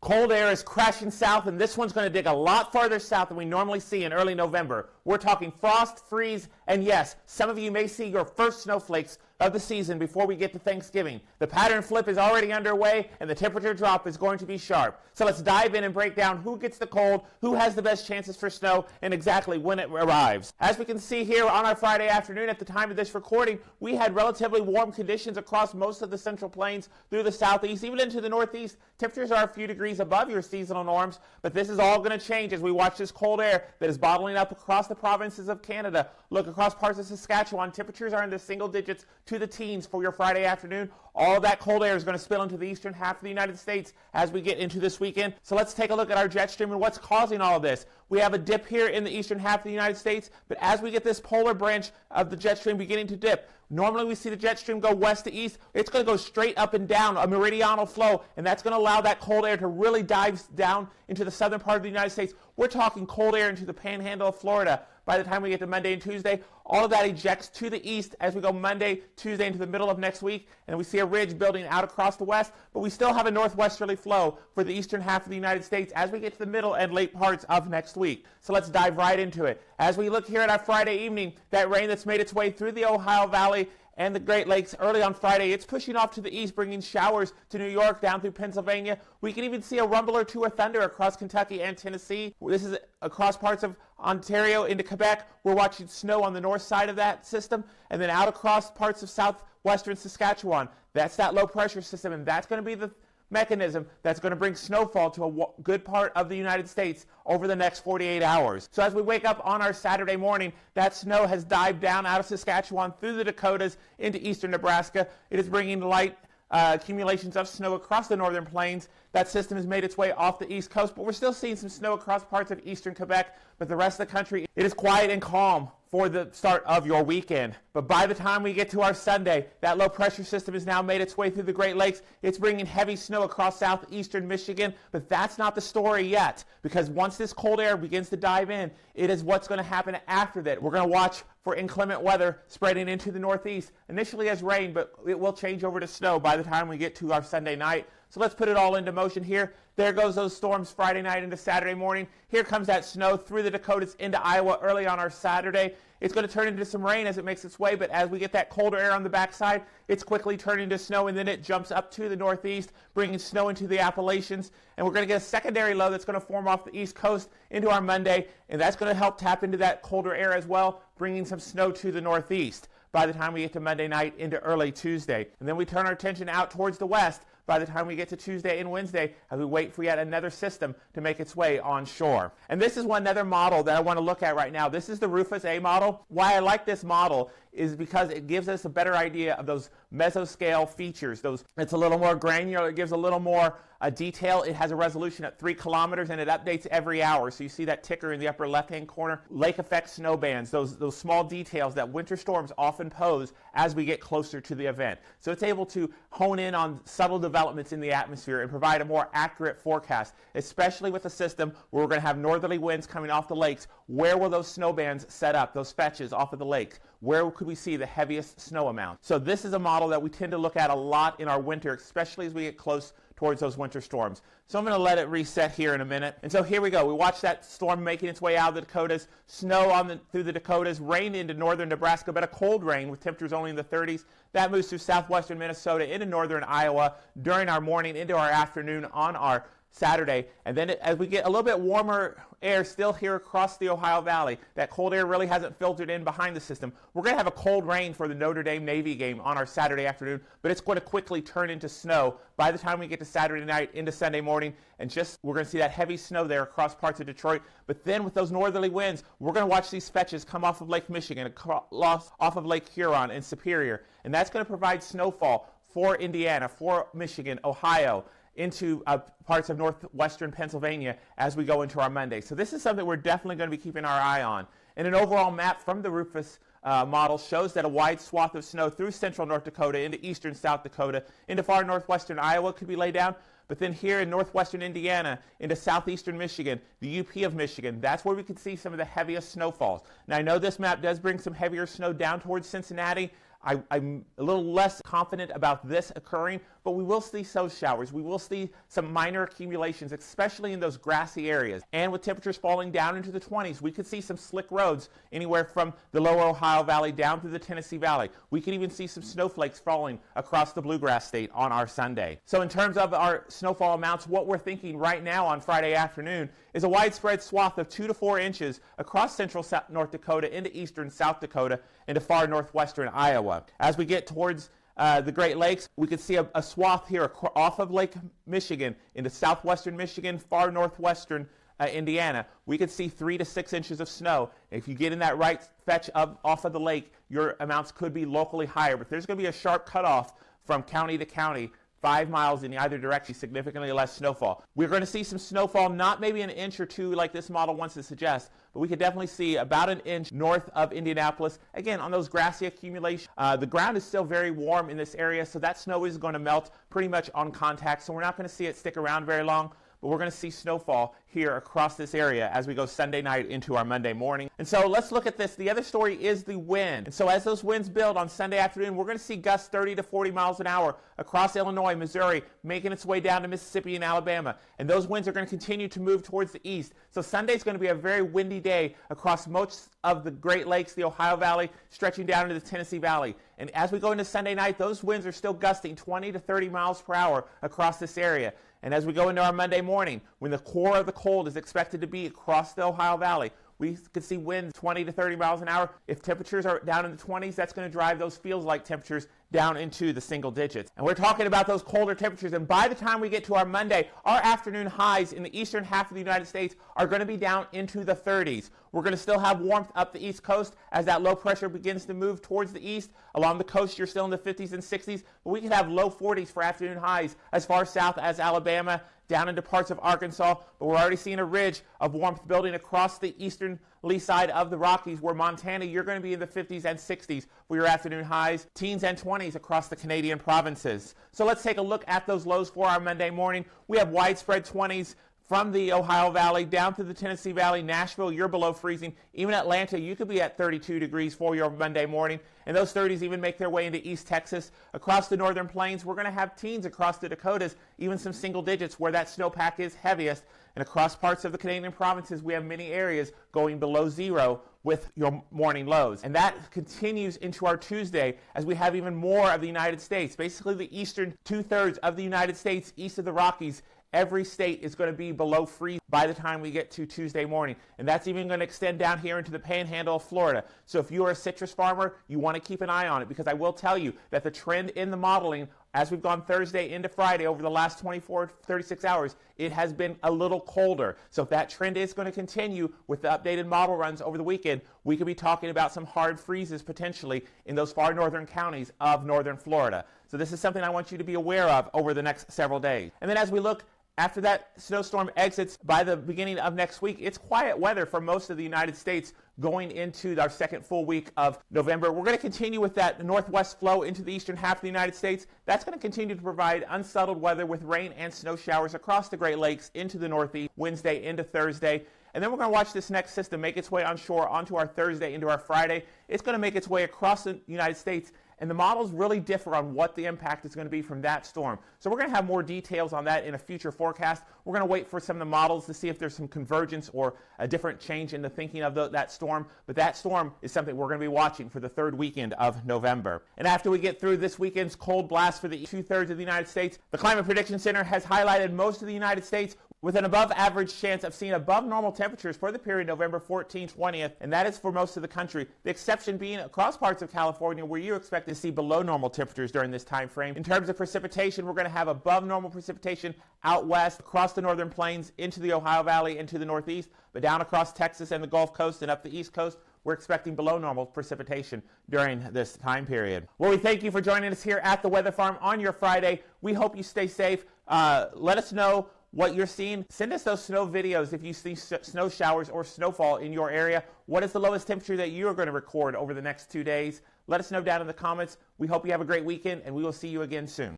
Cold air is crashing south, and this one's going to dig a lot farther south than we normally see in early November. We're talking frost, freeze, and yes, some of you may see your first snowflakes of the season before we get to Thanksgiving. The pattern flip is already underway, and the temperature drop is going to be sharp. So let's dive in and break down who gets the cold, who has the best chances for snow, and exactly when it arrives. As we can see here on our Friday afternoon at the time of this recording, we had relatively warm conditions across most of the central plains through the southeast, even into the northeast. Temperatures are a few degrees above your seasonal norms, but this is all going to change as we watch this cold air that is bottling up across the provinces of Canada. Look across parts of Saskatchewan, temperatures are in the single digits to the teens for your Friday afternoon. All of that cold air is going to spill into the eastern half of the United States as we get into this weekend. So let's take a look at our jet stream and what's causing all of this. We have a dip here in the eastern half of the United States, but as we get this polar branch of the jet stream beginning to dip, normally we see the jet stream go west to east. It's going to go straight up and down, a meridional flow, and that's going to allow that cold air to really dive down into the southern part of the United States. We're talking cold air into the panhandle of Florida. By the time we get to Monday and Tuesday, all of that ejects to the east as we go Monday, Tuesday into the middle of next week, and we see a ridge building out across the west, but we still have a northwesterly flow for the eastern half of the United States as we get to the middle and late parts of next week. So let's dive right into it. As we look here at our Friday evening, that rain that's made its way through the Ohio Valley and the Great Lakes early on Friday, it's pushing off to the east, bringing showers to New York, down through Pennsylvania. We can even see a rumble or two of thunder across Kentucky and Tennessee. This is across parts of Ontario into Quebec. We're watching snow on the north side of that system, and then out across parts of southwestern Saskatchewan. That's that low pressure system, and that's going to be the mechanism that's going to bring snowfall to a good part of the United States over the next 48 hours. So as we wake up on our Saturday morning, that snow has dived down out of Saskatchewan through the Dakotas into eastern Nebraska. It is bringing light accumulations of snow across the northern plains. That system has made its way off the east coast, but we're still seeing some snow across parts of eastern Quebec. But the rest of the country, it is quiet and calm for the start of your weekend. But by the time we get to our Sunday, that low pressure system has now made its way through the Great Lakes. It's bringing heavy snow across southeastern Michigan, but that's not the story yet, because once this cold air begins to dive in, it is what's going to happen after that. We're going to watch for inclement weather spreading into the northeast, initially as rain, but it will change over to snow by the time we get to our Sunday night. So let's put it all into motion here. There goes those storms Friday night into Saturday morning. Here comes that snow through the Dakotas into Iowa early on our Saturday. It's going to turn into some rain as it makes its way, but as we get that colder air on the backside, it's quickly turning to snow, and then it jumps up to the northeast, bringing snow into the Appalachians. And we're going to get a secondary low that's going to form off the east coast into our Monday, and that's going to help tap into that colder air as well, bringing some snow to the northeast by the time we get to Monday night into early Tuesday. And then we turn our attention out towards the west by the time we get to Tuesday and Wednesday as we wait for yet another system to make its way onshore. And this is another model that I want to look at right now. This is the Rufus A model. Why I like this model is because it gives us a better idea of those mesoscale features. It's a little more granular. It gives a little more detail. It has a resolution at 3 kilometers, and it updates every hour. So you see that ticker in the upper left-hand corner. Lake effect snow bands, those small details that winter storms often pose as we get closer to the event. So it's able to hone in on subtle developments in the atmosphere and provide a more accurate forecast, especially with a system where we're going to have northerly winds coming off the lakes. Where will those snow bands set up, those fetches off of the lakes? Where could we see the heaviest snow amount? So this is a model that we tend to look at a lot in our winter, especially as we get close towards those winter storms. So I'm going to let it reset here in a minute. And so here we go. We watch that storm making its way out of the Dakotas, snow through the Dakotas, rain into northern Nebraska, but a cold rain with temperatures only in the 30s. That moves through southwestern Minnesota into northern Iowa during our morning into our afternoon on our Saturday, and then as we get a little bit warmer air still here across the Ohio Valley, that cold air really hasn't filtered in behind the system. We're going to have a cold rain for the Notre Dame Navy game on our Saturday afternoon, but it's going to quickly turn into snow by the time we get to Saturday night into Sunday morning, and we're going to see that heavy snow there across parts of Detroit. But then with those northerly winds, we're going to watch these fetches come off of Lake Michigan, off of Lake Huron and Superior, and that's going to provide snowfall for Indiana, for Michigan, Ohio, into parts of northwestern Pennsylvania as we go into our Monday. So this is something we're definitely going to be keeping our eye on. And an overall map from the Rufus model shows that a wide swath of snow through central North Dakota into eastern South Dakota into far northwestern Iowa could be laid down. But then here in northwestern Indiana, into southeastern Michigan, the UP of Michigan, that's where we could see some of the heaviest snowfalls. Now I know this map does bring some heavier snow down towards Cincinnati, I'm a little less confident about this occurring, but we will see those showers. We will see some minor accumulations, especially in those grassy areas. And with temperatures falling down into the 20s, we could see some slick roads anywhere from the lower Ohio Valley down through the Tennessee Valley. We could even see some snowflakes falling across the Bluegrass State on our Sunday. So in terms of our snowfall amounts, what we're thinking right now on Friday afternoon is a widespread swath of 2 to 4 inches across central North Dakota into eastern South Dakota into far northwestern Iowa. As we get towards the Great Lakes, we could see a swath here off of Lake Michigan into southwestern Michigan, far northwestern Indiana. We could see 3 to 6 inches of snow. If you get in that right fetch off of the lake, your amounts could be locally higher, but there's going to be a sharp cutoff from county to county, 5 miles in either direction, significantly less snowfall. We're going to see some snowfall, not maybe an inch or two like this model wants to suggest, but we could definitely see about an inch north of Indianapolis, again, on those grassy accumulations. The ground is still very warm in this area, so that snow is going to melt pretty much on contact, so we're not going to see it stick around very long. But we're going to see snowfall here across this area as we go Sunday night into our Monday morning. And so let's look at this. The other story is the wind. And so as those winds build on Sunday afternoon, we're going to see gusts 30 to 40 miles an hour across Illinois, Missouri, making its way down to Mississippi and Alabama. And those winds are going to continue to move towards the east. So Sunday is going to be a very windy day across most of the Great Lakes, the Ohio Valley, stretching down into the Tennessee Valley. And as we go into Sunday night, those winds are still gusting 20 to 30 miles per hour across this area. And as we go into our Monday morning, when the core of the cold is expected to be across the Ohio Valley, we could see winds 20 to 30 miles an hour. If temperatures are down in the 20s, that's going to drive those feels-like temperatures down into the single digits. And we're talking about those colder temperatures, and by the time we get to our Monday, our afternoon highs in the eastern half of the United States are going to be down into the 30s. We're going to still have warmth up the east coast as that low pressure begins to move towards the east. Along the coast, you're still in the 50s and 60s, but we can have low 40s for afternoon highs as far south as Alabama, down into parts of Arkansas, but we're already seeing a ridge of warmth building across the easternly side of the Rockies, where Montana, you're going to be in the 50s and 60s for your afternoon highs, teens and 20s across the Canadian provinces. So let's take a look at those lows for our Monday morning. We have widespread 20s from the Ohio Valley down to the Tennessee Valley. Nashville, you're below freezing. Even Atlanta, you could be at 32 degrees for your Monday morning. And those 30s even make their way into East Texas. Across the northern plains, we're going to have teens across the Dakotas, even some single digits where that snowpack is heaviest. And across parts of the Canadian provinces, we have many areas going below zero with your morning lows. And that continues into our Tuesday as we have even more of the United States. Basically, the eastern 2/3 of the United States, east of the Rockies, every state is going to be below freeze by the time we get to Tuesday morning. And that's even going to extend down here into the panhandle of Florida. So if you are a citrus farmer, you want to keep an eye on it, because I will tell you that the trend in the modeling as we've gone Thursday into Friday over the last 24, 36 hours, it has been a little colder. So if that trend is going to continue with the updated model runs over the weekend, we could be talking about some hard freezes potentially in those far northern counties of northern Florida. So this is something I want you to be aware of over the next several days. And then as we look after that snowstorm exits by the beginning of next week, it's quiet weather for most of the United States going into our second full week of November. We're going to continue with that northwest flow into the eastern half of the United States. That's going to continue to provide unsettled weather with rain and snow showers across the Great Lakes into the northeast Wednesday into Thursday. And then we're going to watch this next system make its way onshore onto our Thursday into our Friday. It's going to make its way across the United States, and the models really differ on what the impact is going to be from that storm. So we're going to have more details on that in a future forecast. We're going to wait for some of the models to see if there's some convergence or a different change in the thinking of that storm. But that storm is something we're going to be watching for the third weekend of November. And after we get through this weekend's cold blast for the 2/3 of the United States, the Climate Prediction Center has highlighted most of the United States with an above average chance of seeing above normal temperatures for the period November 14th, 20th, and that is for most of the country. The exception being across parts of California where you expect to see below normal temperatures during this time frame. In terms of precipitation, we're going to have above normal precipitation out west, across the northern plains, into the Ohio Valley, into the northeast, but down across Texas and the Gulf Coast and up the east coast, we're expecting below normal precipitation during this time period. Well, we thank you for joining us here at the Weather Farm on your Friday. We hope you stay safe. Let us know what you're seeing. Send us those snow videos if you see snow showers or snowfall in your area. What is the lowest temperature that you are going to record over the next 2 days? Let us know down in the comments. We hope you have a great weekend, and we will see you again soon.